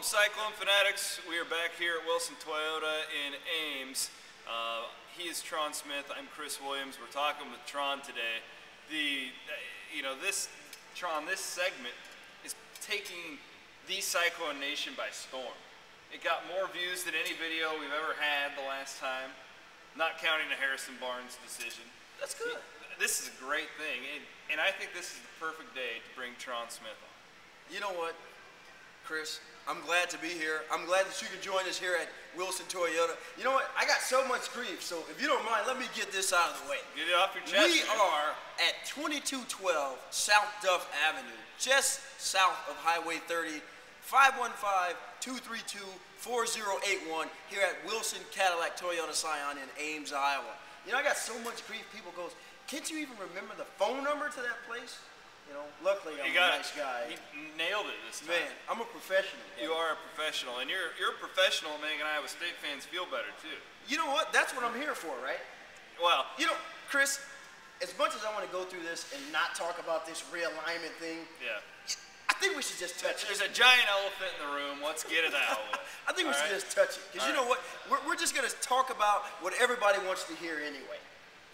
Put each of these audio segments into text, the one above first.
Welcome, Cyclone Fanatics. We are back here at Wilson Toyota in Ames. He is Tron Smith. I'm Chris Williams. We're talking with Tron today. This segment is taking the Cyclone Nation by storm. It got more views than any video we've ever had the last time, not counting the Harrison Barnes decision. That's good. This is a great thing, and I think this is the perfect day to bring Tron Smith on. You know what, Chris? I'm glad to be here. I'm glad that you could join us here at Wilson Toyota. You know what? I got so much grief, so if you don't mind, let me get this out of the way. Get it off your chest. We are at 2212 South Duff Avenue, just south of Highway 30, 515-232-4081 here at Wilson Cadillac Toyota Scion in Ames, Iowa. You know, I got so much grief, people goes, can't you even remember the phone number to that place? You know, luckily I'm a nice guy. You nailed it this time. Man, I'm a professional. You are a professional, and you're a professional making Iowa State fans feel better too. You know what? That's what I'm here for, right? Well, you know, Chris, as much as I want to go through this and not talk about this realignment thing, yeah, I think we should just touch it. There's a giant elephant in the room. Let's get it out with. I think we should just touch it, because you know what? We're just going to talk about what everybody wants to hear anyway,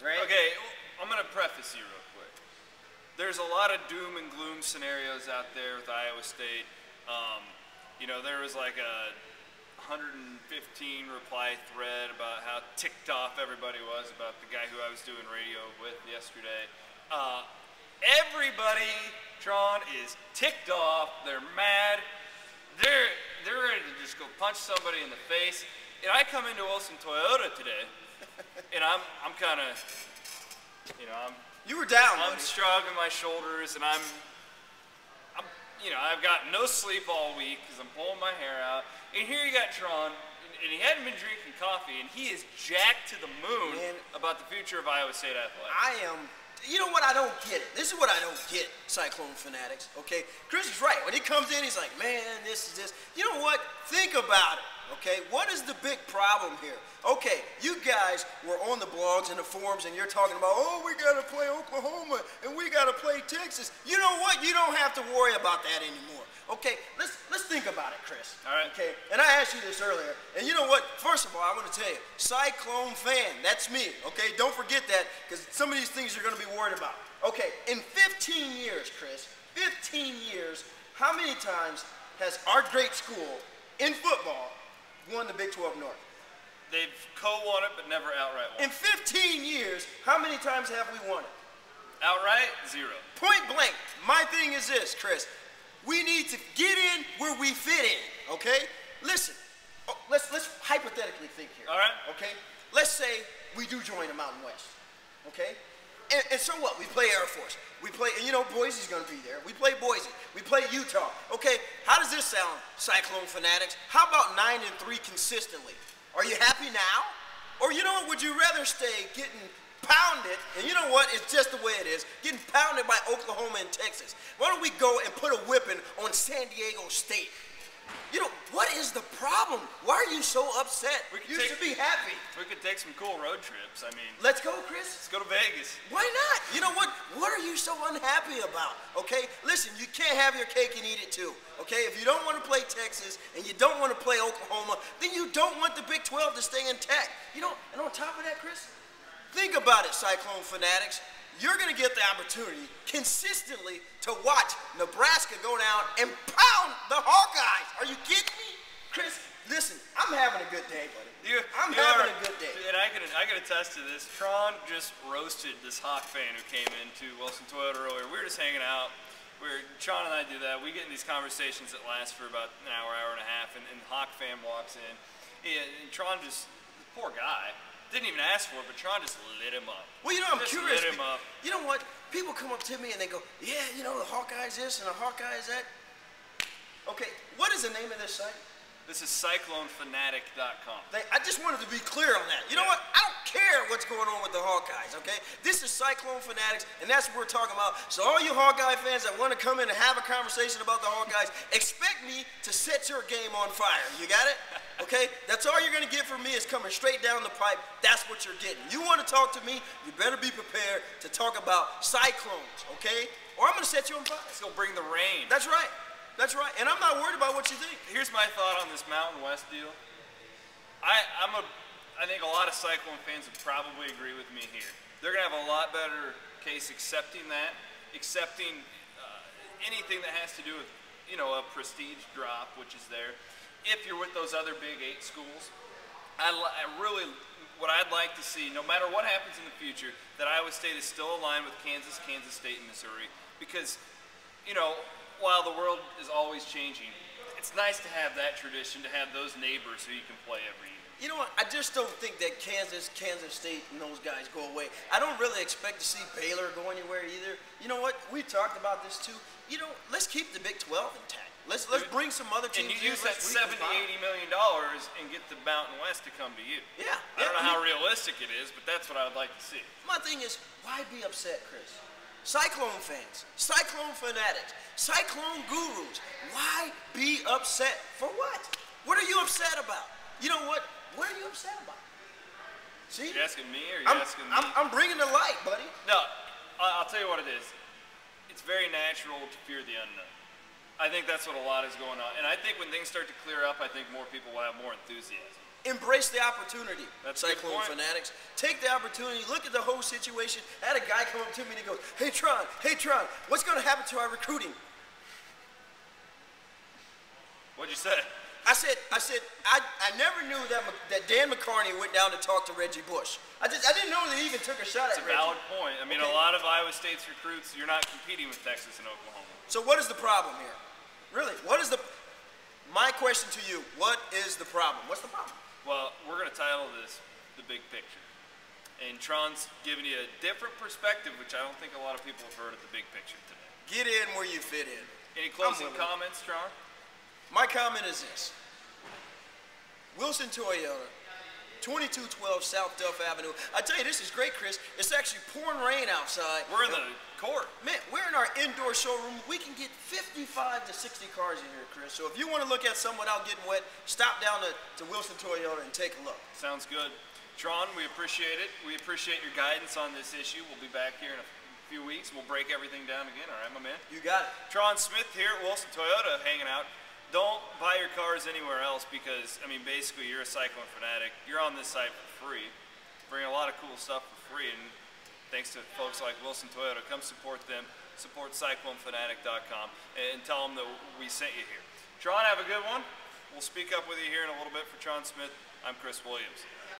right? Okay, I'm going to preface you real quick. There's a lot of doom and gloom scenarios out there with Iowa State. There was like a 115 reply thread about how ticked off everybody was about the guy who I was doing radio with yesterday. Everybody, Tron, is ticked off. They're mad. They're ready to just go punch somebody in the face. And I come into Wilson Toyota today, and I'm kind of, you were down, I'm shrugging my shoulders, and I've got no sleep all week because I'm pulling my hair out. And here you got Tron, and he hadn't been drinking coffee, and he is jacked to the moon about the future of Iowa State athletics. You know what? I don't get it. This is what I don't get, Cyclone Fanatics, okay? Chris is right. When he comes in, he's like, man, this is this. You know what? Think about it, okay? What is the big problem here? Okay, you guys were on the blogs and the forums, and you're talking about, oh, we got to play Oklahoma, and we got to play Texas. You know what? You don't have to worry about that anymore. Okay, let's think about it, Chris. All right. Okay, and I asked you this earlier, and you know what? First of all, I want to tell you, Cyclone fan, that's me, okay? Don't forget that, because some of these things you're going to be worried about. Okay, in 15 years, Chris, 15 years, how many times has our great school in football won the Big 12 North? They've co-won it, but never outright won. In 15 years, how many times have we won it? Outright, 0. Point blank. My thing is this, Chris. We need to get in where we fit in, okay? Listen, let's hypothetically think here. All right. Okay? Let's say we do join the Mountain West, okay? And so what? We play Air Force. We play, and Boise's going to be there. We play Boise. We play Utah. Okay, how does this sound, Cyclone Fanatics? How about 9-3 consistently? Are you happy now? Or would you rather stay getting pounded, and you know what, it's just the way it is, getting pounded by Oklahoma and Texas? Why don't we go and put a whipping on San Diego State? What is the problem? Why are you so upset? You should be happy. We could take some cool road trips. Let's go, Chris. Let's go to Vegas. Why not? You know what? What are you so unhappy about? Okay, listen, you can't have your cake and eat it too. Okay, if you don't want to play Texas and you don't want to play Oklahoma, then you don't want the Big 12 to stay intact. And on top of that, Chris, think about it, Cyclone Fanatics. You're going to get the opportunity consistently to watch Nebraska go down and pound the Hawkeyes. Are you kidding me? Chris, listen, I'm having a good day, buddy. I'm having a good day. And I can attest to this. Tron just roasted this Hawk fan who came into Wilson Toyota earlier. We were just hanging out. Tron and I do that. We get in these conversations that last for about an hour, hour and a half, and the Hawk fan walks in. And Tron just, poor guy, didn't even ask for it, but Tron just lit him up. Well, I'm curious. Lit him up. You know what? People come up to me and they go, yeah, the Hawkeye's this and the Hawkeye's that. Okay, what is the name of this site? This is CycloneFanatic.com. I just wanted to be clear on that. You know what? I don't care what's going on with the Hawkeyes, okay? This is Cyclone Fanatics, and that's what we're talking about. So all you Hawkeye fans that want to come in and have a conversation about the Hawkeyes, expect me to set your game on fire. You got it? Okay? That's all you're going to get from me is coming straight down the pipe. That's what you're getting. You want to talk to me, you better be prepared to talk about Cyclones, okay? Or I'm going to set you on fire. It's going to bring the rain. That's right. That's right. And I'm not worried about what you think. Here's Here's my thought on this Mountain West deal. I think a lot of Cyclone fans would probably agree with me here. They're going to have a lot better case accepting anything that has to do with, you know, a prestige drop, which is there. If you're with those other Big 8 schools, what I'd like to see, no matter what happens in the future, that Iowa State is still aligned with Kansas, Kansas State, and Missouri. Because, you know, while the world is always changing, it's nice to have that tradition, to have those neighbors who you can play every year. You know what? I just don't think that Kansas State, and those guys go away. I don't really expect to see Baylor go anywhere either. You know what? We talked about this too. You know, let's keep the Big 12 intact. Let's bring some other teams. And you use that $70, $80 million and get the Mountain West to come to you. Yeah. I don't know how realistic it is, but that's what I would like to see. My thing is, why be upset, Chris? Cyclone fans, Cyclone fanatics, Cyclone gurus, why be upset? For what? What are you upset about? You know what? What are you upset about? See? You're asking me or you're asking me? I'm bringing the light, buddy. No, I'll tell you what it is. It's very natural to fear the unknown. I think that's what a lot is going on. And I think when things start to clear up, I think more people will have more enthusiasm. Embrace the opportunity, That's a good Cyclone point. fanatics. Take the opportunity. Look at the whole situation. I had a guy come up to me and he goes, hey, Tron, what's going to happen to our recruiting? What'd you say? I said, I never knew that Dan McCarney went down to talk to Reggie Bush. I didn't know that he even took a shot It's at a Reggie. valid point. I mean, Okay. A lot of Iowa State's recruits, you're not competing with Texas and Oklahoma. So what is the problem here? Really, my question to you, what is the problem? What's the problem? Well, we're going to title this The Big Picture. And Tron's giving you a different perspective, which I don't think a lot of people have heard of the big picture today. Get in where you fit in. Any closing comments, Tron? My comment is this. Wilson Toyota, 2212 South Duff Avenue. I tell you, this is great, Chris. It's actually pouring rain outside. We're in the court. Man, we're in our indoor showroom. We can get 55 to 60 cars in here, Chris. So if you want to look at someone out getting wet, stop down to Wilson Toyota and take a look. Sounds good. Tron, we appreciate it. We appreciate your guidance on this issue. We'll be back here in a few weeks. We'll break everything down again. All right, my man? You got it. Tron Smith here at Wilson Toyota hanging out. Don't buy your cars anywhere else because, I mean, basically you're a Cyclone fanatic. You're on this site for free. Bring a lot of cool stuff for free, and thanks to folks like Wilson Toyota. Come support them. Support CycloneFanatic.com and tell them that we sent you here. Tron, have a good one. We'll speak up with you here in a little bit. For Tron Smith, I'm Chris Williams.